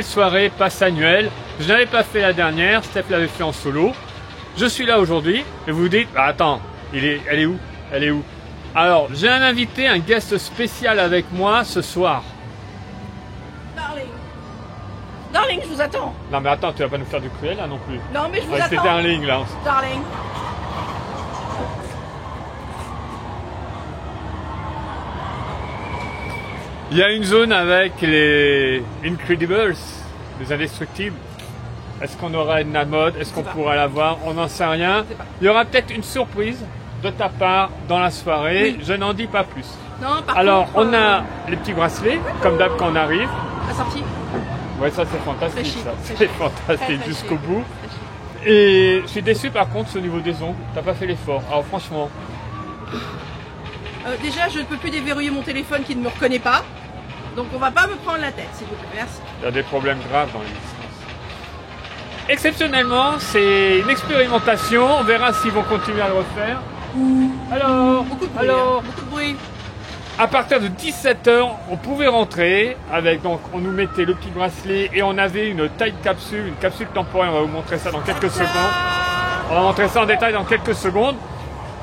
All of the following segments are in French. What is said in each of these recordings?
nouvelle soirée passe annuelle. Je n'avais pas fait la dernière, Steph l'avait fait en solo. Je suis là aujourd'hui et vous vous dites, bah attends, elle est où? Elle est où? Alors, j'ai un invité, un guest spécial avec moi ce soir. Darling, je vous attends. Non mais attends, tu vas pas nous faire du cruel là non plus. Non mais je vous C'est attends. Darling là. Darling. Il y a une zone avec les Incredibles, les indestructibles. Est-ce qu'on aura Edna Mode? Est-ce qu'on pourra la voir? On n'en sait rien. Il y aura peut-être une surprise de ta part dans la soirée. Oui. Je n'en dis pas plus. Non, par Alors, contre, on a les petits bracelets, comme d'hab quand on arrive. La sortie. Ouais, ça c'est fantastique. Chic, Ça. c'est C'est chic. fantastique Très jusqu'au chic. bout. Et je suis déçu par contre au niveau des ongles. T'as pas fait l'effort. Alors franchement. Déjà, je ne peux plus déverrouiller mon téléphone qui ne me reconnaît pas. Donc on va pas me prendre la tête, s'il vous plaît. Merci. Il y a des problèmes graves dans l'existence. Exceptionnellement, c'est une expérimentation. On verra s'ils vont continuer à le refaire. Alors, Beaucoup de bruit. Beaucoup de bruit. À partir de 17h, on pouvait rentrer avec, donc, on nous mettait le petit bracelet et on avait une taille de capsule, une capsule temporaire. On va vous montrer ça dans quelques secondes. On va montrer ça en détail dans quelques secondes.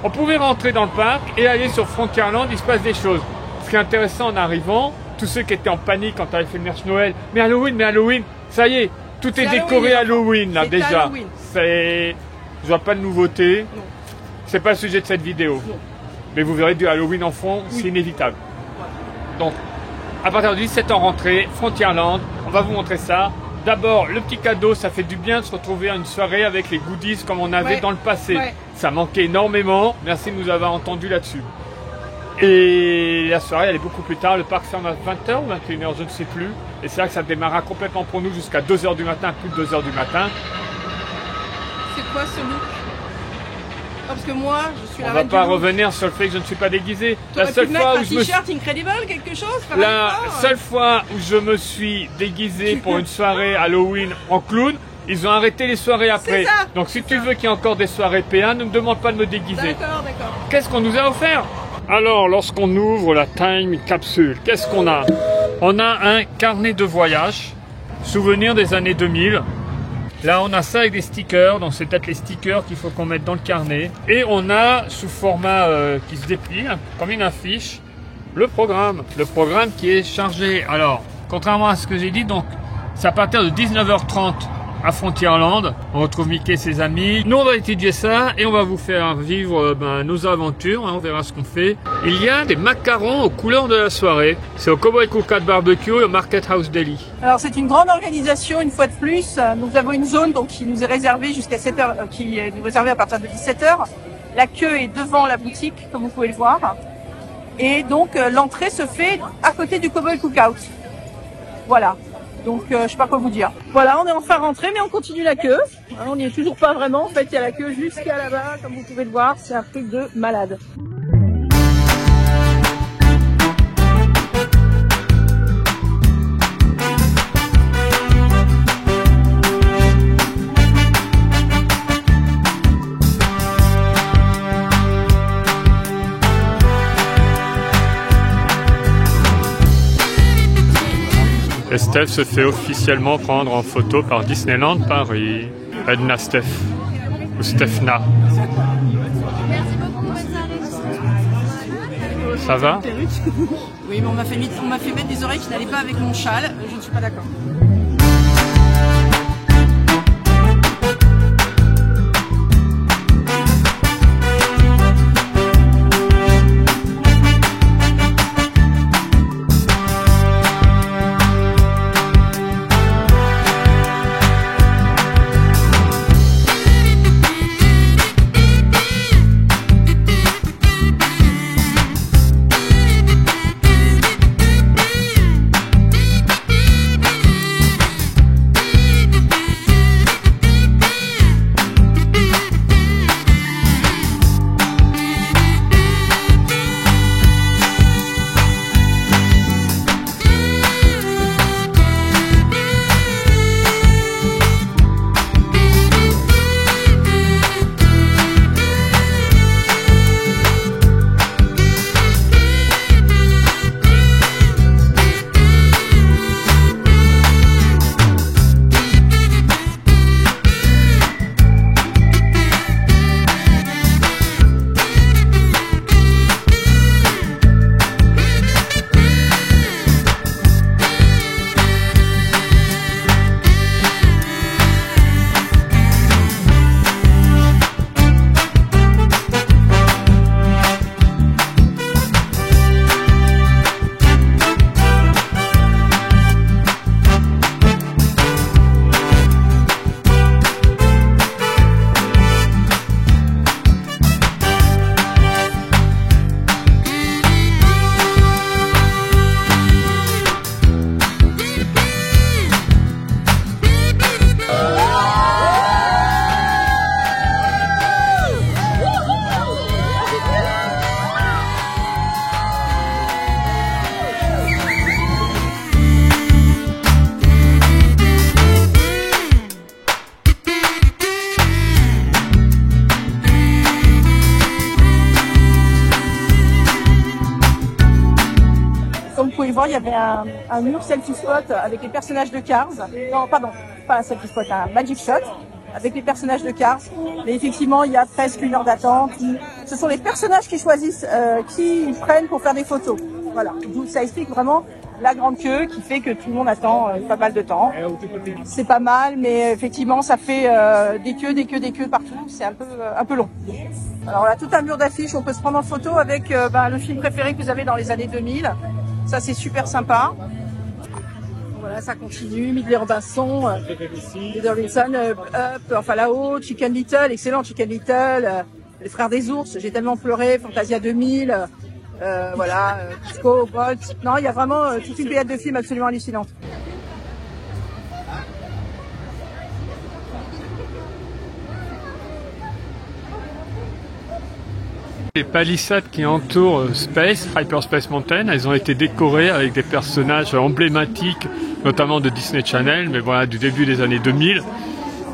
On pouvait rentrer dans le parc et aller sur Frontierland. Il se passe des choses. Ce qui est intéressant en arrivant, tous ceux qui étaient en panique quand on avait fait le merch Noël, mais Halloween, ça y est, tout est décoré Halloween là déjà. Halloween. Je vois pas de nouveauté. Non. C'est pas le sujet de cette vidéo. Non. Mais vous verrez du Halloween en fond, c'est inévitable. Donc, à partir de 17h rentrée, Frontierland, on va vous montrer ça. D'abord, le petit cadeau, ça fait du bien de se retrouver à une soirée avec les goodies comme on avait dans le passé. Ouais. Ça manquait énormément. Merci de nous avoir entendus là-dessus. Et la soirée, elle est beaucoup plus tard. Le parc ferme à 20h ou 21h, je ne sais plus. Et c'est là que ça démarrera complètement pour nous jusqu'à 2h du matin, plus de 2h du matin. C'est quoi ce look? Parce que moi, je suis la On va reine pas du look. revenir sur le fait que je ne suis pas déguisé. T'aurais pu mettre un t-shirt Incredible, quelque chose par La rapport, seule fois où je me suis déguisé pour une soirée Halloween en clown, ils ont arrêté les soirées après. ça, Donc si tu veux qu'il y ait encore des soirées PA, ne me demande pas de me déguiser. D'accord. Qu'est-ce qu'on nous a offert? Alors, lorsqu'on ouvre la Time Capsule, qu'est-ce qu'on a? On a un carnet de voyage, souvenir des années 2000. Là, on a ça avec des stickers, donc c'est peut-être les stickers qu'il faut qu'on mette dans le carnet. Et on a, sous format qui se déplie, comme une affiche, le programme. Le programme qui est chargé. Alors, contrairement à ce que j'ai dit, donc, c'est à partir de 19h30 à Frontierland. On retrouve Mickey et ses amis. Nous, on va étudier ça et on va vous faire vivre nos aventures. On verra ce qu'on fait. Il y a des macarons aux couleurs de la soirée. C'est au Cowboy Cookout Barbecue et au Market House Deli. Alors c'est une grande organisation une fois de plus. Nous avons une zone donc qui nous est réservée jusqu'à 7h, qui est réservée à partir de 17h. La queue est devant la boutique, comme vous pouvez le voir. Et donc l'entrée se fait à côté du Cowboy Cookout. Voilà. Donc je sais pas quoi vous dire. Voilà, on est enfin rentré, mais on continue la queue. On n'y est toujours pas vraiment. En fait, il y a la queue jusqu'à là-bas, comme vous pouvez le voir. C'est un truc de malade. Et Steph se fait officiellement prendre en photo par Disneyland Paris. Edna Steph. Ou Stephna. Ça va? Oui, mais on m'a fait mettre des oreilles qui n'allaient pas avec mon châle. Je ne suis pas d'accord. voir, il y avait un mur selfie spot avec les personnages de Cars. Non, pardon, pas un selfie spot, un Magic Shot avec les personnages de Cars. Mais effectivement, il y a presque 1 heure d'attente. Ce sont les personnages qui choisissent qui ils prennent pour faire des photos. Voilà, donc ça explique vraiment la grande queue qui fait que tout le monde attend pas mal de temps. C'est pas mal, mais effectivement, ça fait des queues partout. C'est un peu long. Alors là, tout un mur d'affiches, on peut se prendre en photo avec le film préféré que vous avez dans les années 2000. Ça, c'est super sympa. Voilà, ça continue. Midley Robinson, Peter Wilson, Up, enfin là-haut, Chicken Little, excellent Chicken Little, Les Frères des Ours, J'ai tellement pleuré, Fantasia 2000, Disco, Bolt. Non, il y a vraiment toute une pléiade de films absolument hallucinante. Les palissades qui entourent Hyperspace Mountain, elles ont été décorées avec des personnages emblématiques, notamment de Disney Channel, mais voilà, du début des années 2000.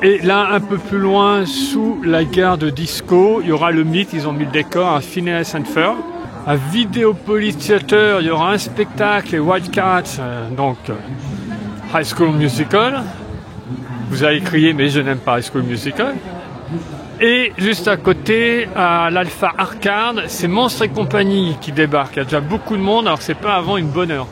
Et là, un peu plus loin, sous la gare de Disco, il y aura le mythe, ils ont mis le décor à Phineas and Ferb. À Videopolis Theater, il y aura un spectacle, les Wildcats, High School Musical. Vous allez crier, mais je n'aime pas High School Musical. Et juste à côté, à l'Alpha Arcade, c'est Monstres et compagnie qui débarque. Il y a déjà beaucoup de monde, alors c'est pas avant une bonne heure.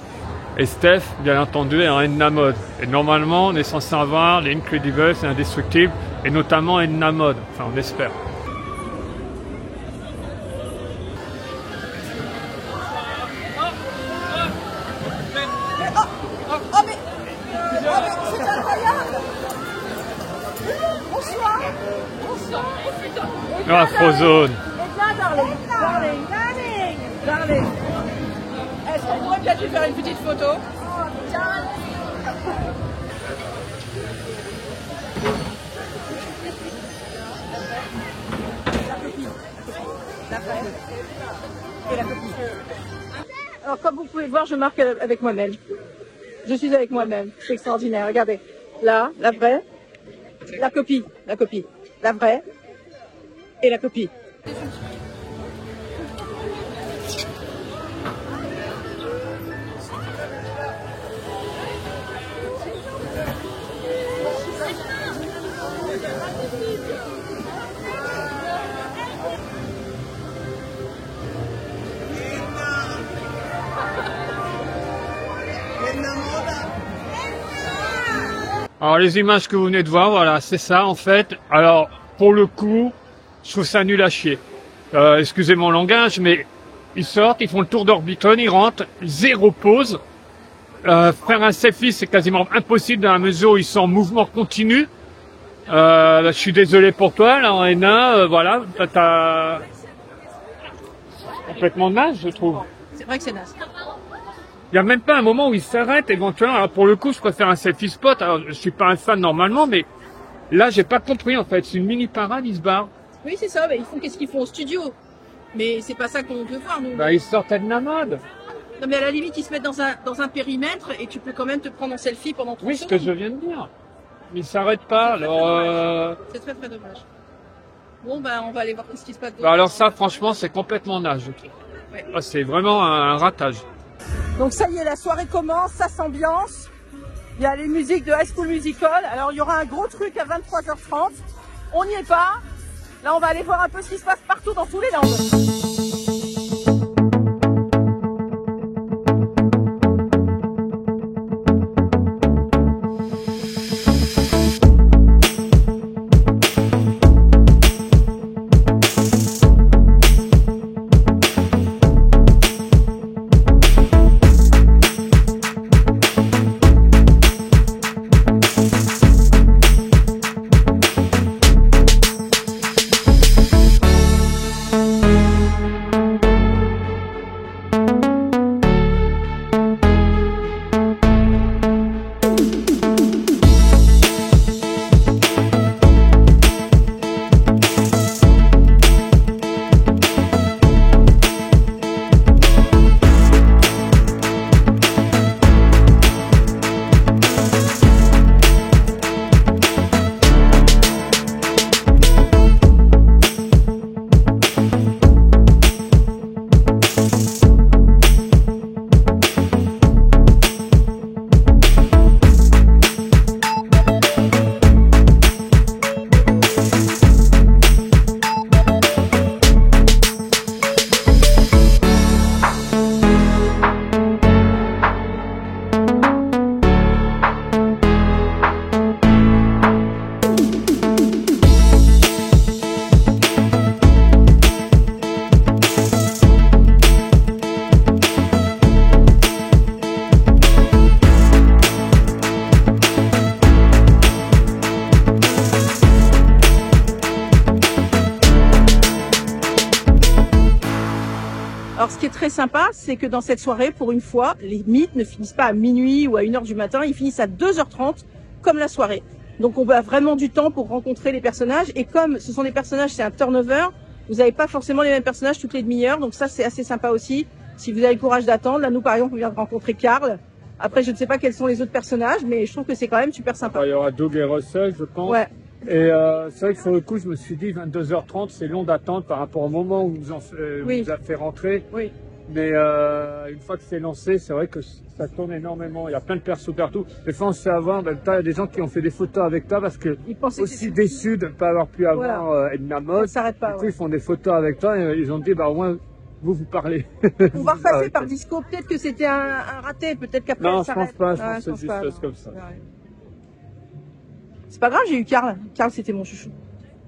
Et Steph, bien entendu, est en Edna Mode. Et normalement, on est censé avoir les Incredibles et Indestructibles, et notamment Edna Mode. Enfin, on espère. Ah, Frozone. Darling. Est-ce qu'on pourrait peut-être lui faire une petite photo? La vraie. Et la copie. Alors, comme vous pouvez le voir, je marque avec moi-même. Je suis avec moi-même. C'est extraordinaire. Regardez. Là, la vraie. La copie. La vraie. Et la copie. Alors les images que vous venez de voir, voilà, c'est ça en fait. Alors pour le coup, je trouve ça nul à chier. Excusez mon langage, mais ils sortent, ils font le tour d'Orbiton, ils rentrent, zéro pause. Faire un selfie, c'est quasiment impossible dans la mesure où ils sont en mouvement continu. Je suis désolé pour toi, là, en N1, voilà, t'as complètement naze, je trouve. C'est vrai que c'est naze. Il n'y a même pas un moment où ils s'arrêtent éventuellement. Alors pour le coup, je préfère un selfie spot. Alors je suis pas un fan normalement, mais là, j'ai pas compris en fait. C'est une mini parade, ils se barrent. Oui, c'est ça. Mais ils font qu'est-ce qu'ils font au studio. Mais c'est pas ça qu'on veut voir, nous. Bah, ils sortent de la mode. Non, mais à la limite, ils se mettent dans un périmètre et tu peux quand même te prendre en selfie pendant 30 secondes. Oui, ce que je viens de dire. Mais ils s'arrêtent pas. Alors. C'est très très dommage. Bon, ben, on va aller voir ce qui se passe. Bah alors ça, franchement, c'est complètement naze, je trouve. Ouais. Ah, c'est vraiment un ratage. Donc ça y est, la soirée commence, ça s'ambiance. Il y a les musiques de High School Musical. Alors il y aura un gros truc à 23h30. On n'y est pas. Là, on va aller voir un peu ce qui se passe partout dans tous les landes. Alors, ce qui est très sympa, c'est que dans cette soirée, pour une fois, les mythes ne finissent pas à minuit ou à 1h du matin, ils finissent à 2h30, comme la soirée. Donc, on a vraiment du temps pour rencontrer les personnages. Et comme ce sont des personnages, c'est un turnover, vous n'avez pas forcément les mêmes personnages toutes les demi-heures. Donc ça, c'est assez sympa aussi. Si vous avez le courage d'attendre. Là, nous, par exemple, on vient de rencontrer Karl. Après, je ne sais pas quels sont les autres personnages, mais je trouve que c'est quand même super sympa. Il y aura Doug et Russell, je pense. Ouais. Et c'est vrai que sur le coup, je me suis dit 22h30, c'est long d'attente par rapport au moment où vous a fait rentrer. Oui. Mais une fois que c'est lancé, c'est vrai que ça tourne énormément. Il y a plein de persos partout. Des fois, on se fait avoir. Ben, il y a des gens qui ont fait des photos avec toi parce que aussi déçus de ne pas avoir pu avoir Edna Mode. Ça s'arrête pas. Du coup, ils font des photos avec toi et ils ont dit, bah au moins vous parlez. On va repasser par Disco. Peut-être que c'était un raté. Peut-être qu'après non, ça je pense pas. Je ouais, pense que c'est juste comme ça. Ouais. C'est pas grave, j'ai eu Karl. Karl, c'était mon chouchou.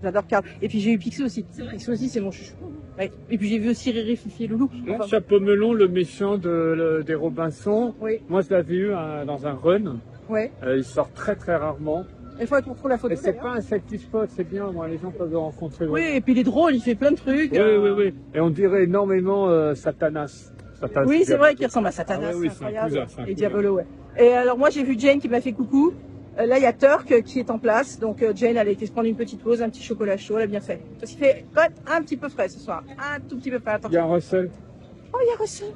J'adore Karl. Et puis j'ai eu Picsou aussi. Picsou aussi, c'est mon chouchou. Ouais. Et puis j'ai vu aussi Riri, Fifi et Loulou. Enfin, Chapeau Melon, le méchant des Robinson. Oui. Moi, je l'avais eu dans un run. Ouais. Il sort très très rarement. Il faut qu'on trouve la photo. Et c'est pas un selfie spot, c'est bien. Moi, les gens peuvent le rencontrer. Oui, et puis il est drôle, il fait plein de trucs. Oui. Et on dirait énormément Satanas. Oui, c'est vrai qu'il ressemble à Satanas. Ah, oui, c'est incroyable. Et Diabolo, ouais. Et alors moi, j'ai vu Jane qui m'a fait coucou. Là, il y a Turk qui est en place. Donc Jane, elle a été se prendre une petite pause, un petit chocolat chaud, elle a bien fait. Parce qu'il fait quand même un petit peu frais ce soir. Un tout petit peu frais. Attention. Il y a Russell. Oh, il y a Russell.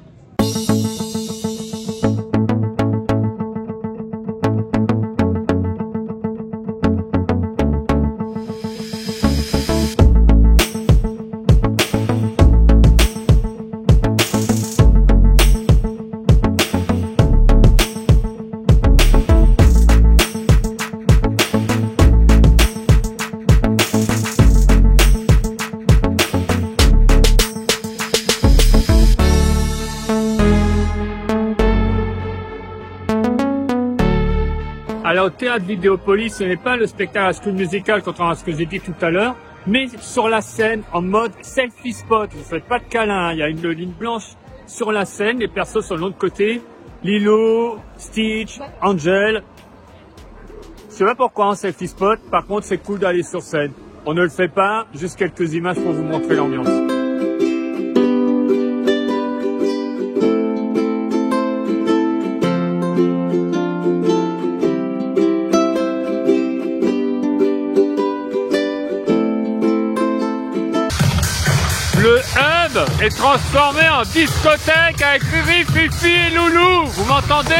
Alors, au théâtre Vidéopolis, ce n'est pas le spectacle à School Musical, contrairement à ce que j'ai dit tout à l'heure, mais sur la scène, en mode selfie spot. Vous ne faites pas de câlin, il y a une ligne blanche sur la scène, les persos sont de l'autre côté. Lilo, Stitch, Angel. Je sais pas pourquoi en selfie spot, par contre, c'est cool d'aller sur scène. On ne le fait pas, juste quelques images pour vous montrer l'ambiance. Le hub est transformé en discothèque avec Riri, Fifi et Loulou. Vous m'entendez?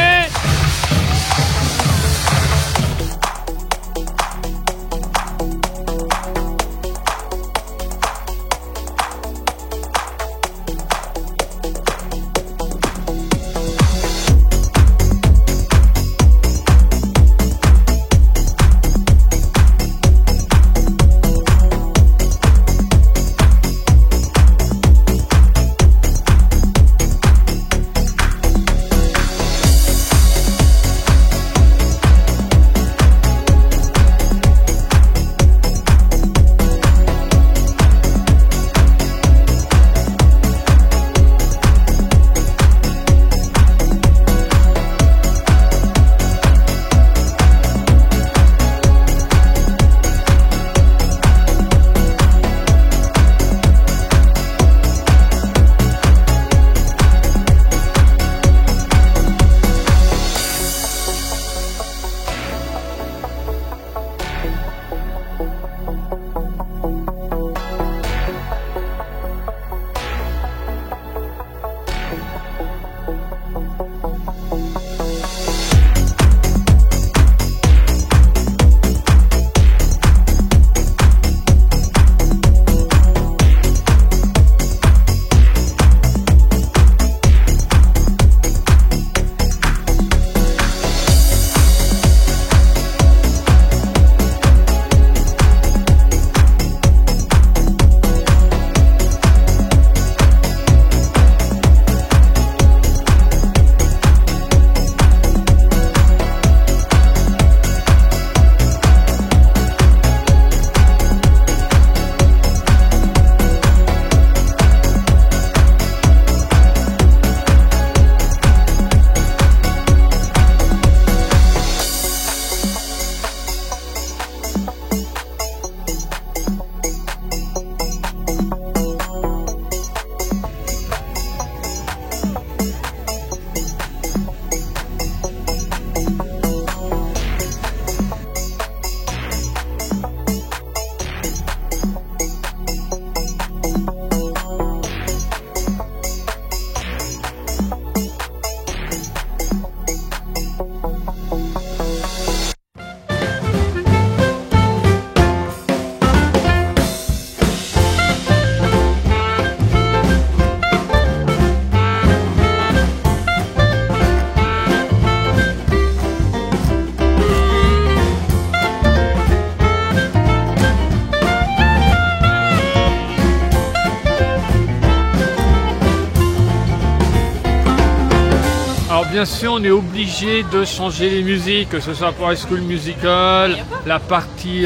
bien sûr, on est obligé de changer les musiques, que ce soit pour High School Musical, la partie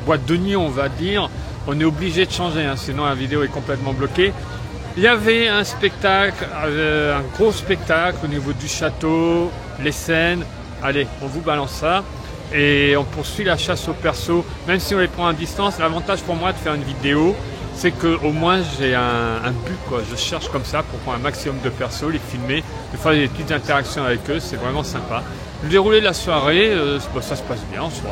boîte de nuit, on va dire. On est obligé de changer, hein, sinon la vidéo est complètement bloquée. Il y avait un spectacle, un gros spectacle au niveau du château, les scènes. Allez, on vous balance ça. Et on poursuit la chasse aux persos, même si on les prend à distance. L'avantage pour moi de faire une vidéo, c'est qu'au moins j'ai un but, quoi. Je cherche comme ça pour prendre un maximum de persos, les filmer, de faire des petites interactions avec eux, c'est vraiment sympa. Le déroulé de la soirée, ça se passe bien en soi.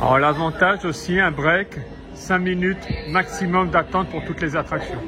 Alors l'avantage aussi, un break, 5 minutes maximum d'attente pour toutes les attractions.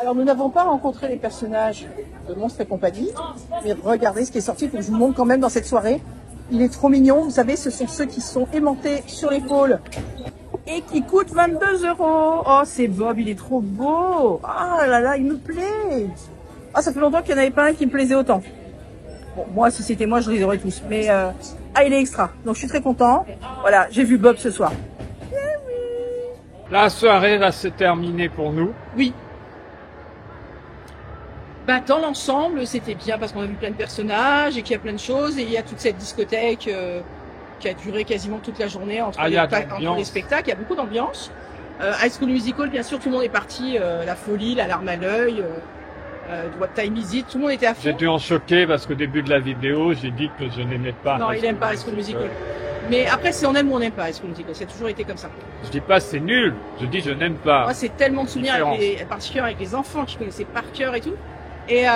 Alors nous n'avons pas rencontré les personnages de Monstres et compagnie, mais regardez ce qui est sorti, il faut que je vous montre quand même dans cette soirée. Il est trop mignon, vous savez, ce sont ceux qui sont aimantés sur l'épaule et qui coûtent 22 €. Oh, c'est Bob, il est trop beau. Ah là là, il me plaît. Ah, ça fait longtemps qu'il n'y en avait pas un qui me plaisait autant. Bon, moi, si c'était moi, je les aurais tous. Mais, il est extra. Donc, je suis très content. Voilà, j'ai vu Bob ce soir. Eh oui. La soirée va se terminer pour nous. Oui. Bah, dans l'ensemble, c'était bien parce qu'on a vu plein de personnages et qu'il y a plein de choses. Et il y a toute cette discothèque qui a duré quasiment toute la journée entre les spectacles. Il y a beaucoup d'ambiance. High School Musical, bien sûr, tout le monde est parti. La folie, la larme à l'œil. What Time Is It, tout le monde était à fond. J'étais en choqué parce qu'au début de la vidéo, j'ai dit que je n'aimais pas. Non, il n'aime pas High School Musical. Mais après, c'est on aime ou on n'aime pas High School Musical. Ça a toujours été comme ça. Je dis pas c'est nul, je dis je n'aime pas. Moi, c'est tellement de souvenirs, particulièrement avec les enfants qui connaissaient par cœur et tout. Et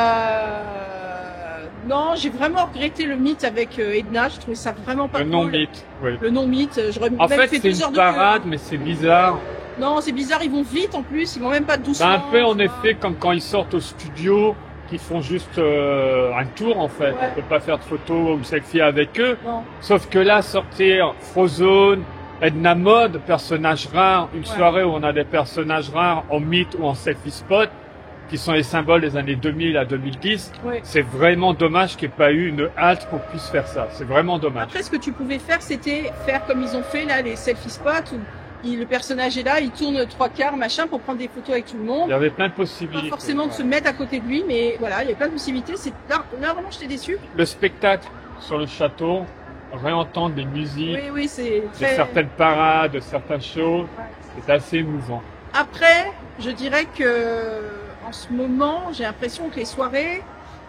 Non, j'ai vraiment regretté le mythe avec Edna. Je trouvais ça vraiment pas Le cool. non-mythe, oui. Le non-mythe. J'aurais En même fait, fait c'est 2 heures une de queue. parade, mais c'est bizarre. Non, c'est bizarre. Ils vont vite en plus. Ils vont même pas doucement. C'est un peu en tu vois. effet comme quand ils sortent au studio, qu'ils font juste un tour en fait. Ouais. On peut pas faire de photos ou selfie avec eux. Non. Sauf que là, sortir Frozone, Edna Mode, personnage rare, une Ouais. soirée où on a des personnages rares en mythe ou en selfie spot, qui sont les symboles des années 2000 à 2010, Ouais. c'est vraiment dommage qu'il n'y ait pas eu une halte pour qu'on puisse faire ça. C'est vraiment dommage. Après, ce que tu pouvais faire, c'était faire comme ils ont fait là, les selfie spots où le personnage est là, il tourne 3/4 machin pour prendre des photos avec tout le monde. Il y avait plein de Pas possibilités. forcément de se mettre à côté de lui, mais voilà, il y a plein de possibilités. C'est là vraiment, j'étais déçue. Le spectacle sur le château, réentendre des musiques, Oui, c'est de très. certaines parades, de certains shows, Ouais. c'est assez émouvant. Après, je dirais que en ce moment, j'ai l'impression que les soirées,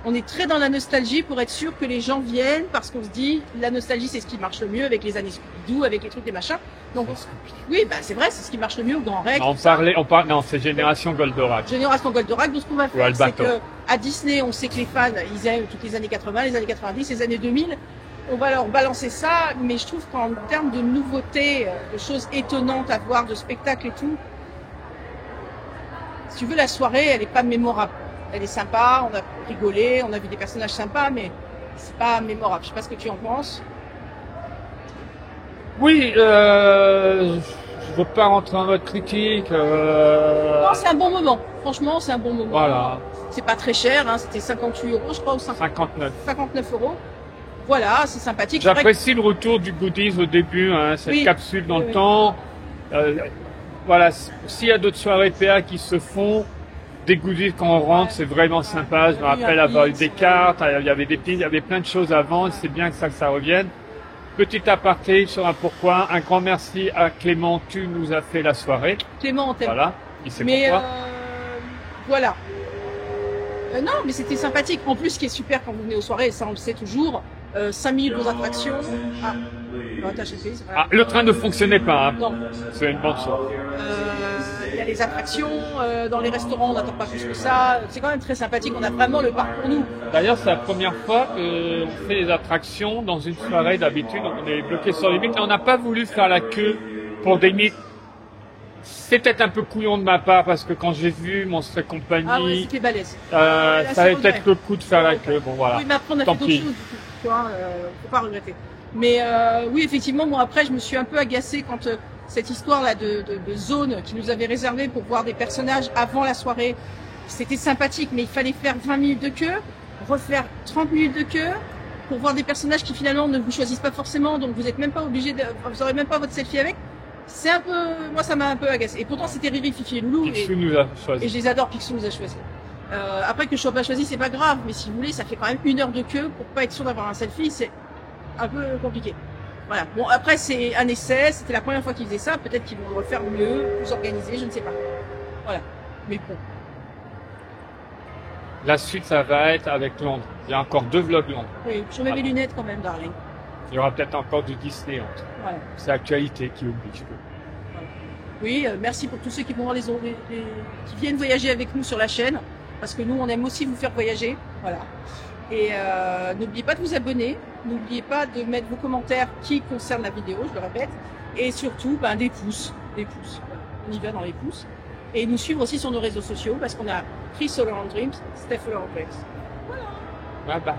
on est très dans la nostalgie pour être sûr que les gens viennent parce qu'on se dit la nostalgie c'est ce qui marche le mieux avec les années Scooby-Doo, avec les trucs des machins. Donc oui, bah c'est vrai, c'est ce qui marche le mieux au Grand Rex. Non, c'est Génération Goldorak. Génération Goldorak, donc ce qu'on va Ou faire, c'est Albator. que à Disney, on sait que les fans, ils aiment toutes les années 80, les années 90, les années 2000. On va leur balancer ça, mais je trouve qu'en termes de nouveautés, de choses étonnantes à voir, de spectacles et tout, si tu veux, la soirée, elle est pas mémorable. Elle est sympa, on a rigolé, on a vu des personnages sympas, mais c'est pas mémorable. Je sais pas ce que tu en penses. Oui, je veux pas rentrer en mode critique. Non, c'est un bon moment. Franchement, c'est un bon moment. Voilà, C'est pas très cher, hein, c'était 58 euros, je crois, ou 59. 59 euros. Voilà, c'est sympathique. C'est vrai que- J'apprécie le retour du goodies au début, hein, cette Oui. capsule dans Oui, le oui. temps. Voilà, s'il y a d'autres soirées PA qui se font, des goodies quand on rentre, c'est vraiment sympa. Je me Oui, rappelle un avoir eu pins, des cartes, il y avait des pins, il y avait plein de choses avant. C'est bien que ça revienne. Petit aparté sur un pourquoi. Un grand merci à Clément, tu nous as fait la soirée. Clément, on t'aime. Voilà, il sait Mais pourquoi. voilà. Non, mais c'était sympathique. En plus, ce qui est super quand vous venez aux soirées, et ça on le sait toujours, 5 minutes aux attractions. Ah, non, attends, j'ai fait, c'est pas grave. Ah, le train ne fonctionnait pas, hein. Non. C'est une bonne chose. Il y a les attractions, dans les restaurants, on n'attend pas plus que ça. C'est quand même très sympathique. On a vraiment le parc pour nous. D'ailleurs, c'est la première fois qu'on fait les attractions dans une soirée. D'habitude, on est bloqué sur les mythes. Et on n'a pas voulu faire la queue pour des mythes. C'est peut-être un peu couillon de ma part parce que quand j'ai vu Monstre et Ah ouais, compagnie, c'était balèze. ça c'est avait regret. peut-être le coup de faire la queue. Bon, voilà. Oui, mais après, on a Tant fait d'autres pis. choses, du coup. Tu vois, faut pas regretter. Mais oui, effectivement, moi, après, je me suis un peu agacée quand cette histoire-là de zone qui nous avait réservé pour voir des personnages avant la soirée, c'était sympathique, mais il fallait faire 20 minutes de queue, refaire 30 minutes de queue pour voir des personnages qui finalement ne vous choisissent pas forcément, donc vous êtes même pas obligé de, vous aurez même pas votre selfie avec. C'est un peu, moi, ça m'a un peu agacée. Et pourtant, c'était Riri, Fifi et Loulou. Picsou nous a choisi. Et je les adore, Picsou nous a choisi. Après que je sois pas choisi, c'est pas grave, mais si vous voulez, ça fait quand même 1 heure de queue pour pas être sûr d'avoir un selfie, c'est un peu compliqué. Voilà. Bon, après, c'est un essai, c'était la première fois qu'ils faisaient ça, peut-être qu'ils vont le refaire mieux, plus organisé, je ne sais pas. Voilà. Mais bon. La suite, ça va être avec Londres. Il y a encore 2 vlogs Londres. Oui, je mets mes lunettes quand même, darling. Il y aura peut-être encore du Disney entre. Voilà. C'est l'actualité qui oblige. Oui, merci pour tous ceux qui vont voir qui viennent voyager avec nous sur la chaîne, parce que nous, on aime aussi vous faire voyager. Voilà. Et n'oubliez pas de vous abonner, n'oubliez pas de mettre vos commentaires qui concernent la vidéo, je le répète, et surtout des pouces, Voilà. On y va dans les pouces. Et nous suivre aussi sur nos réseaux sociaux, parce qu'on a Chris Solar Dreams, Steph Solar Dreams. Bye bye.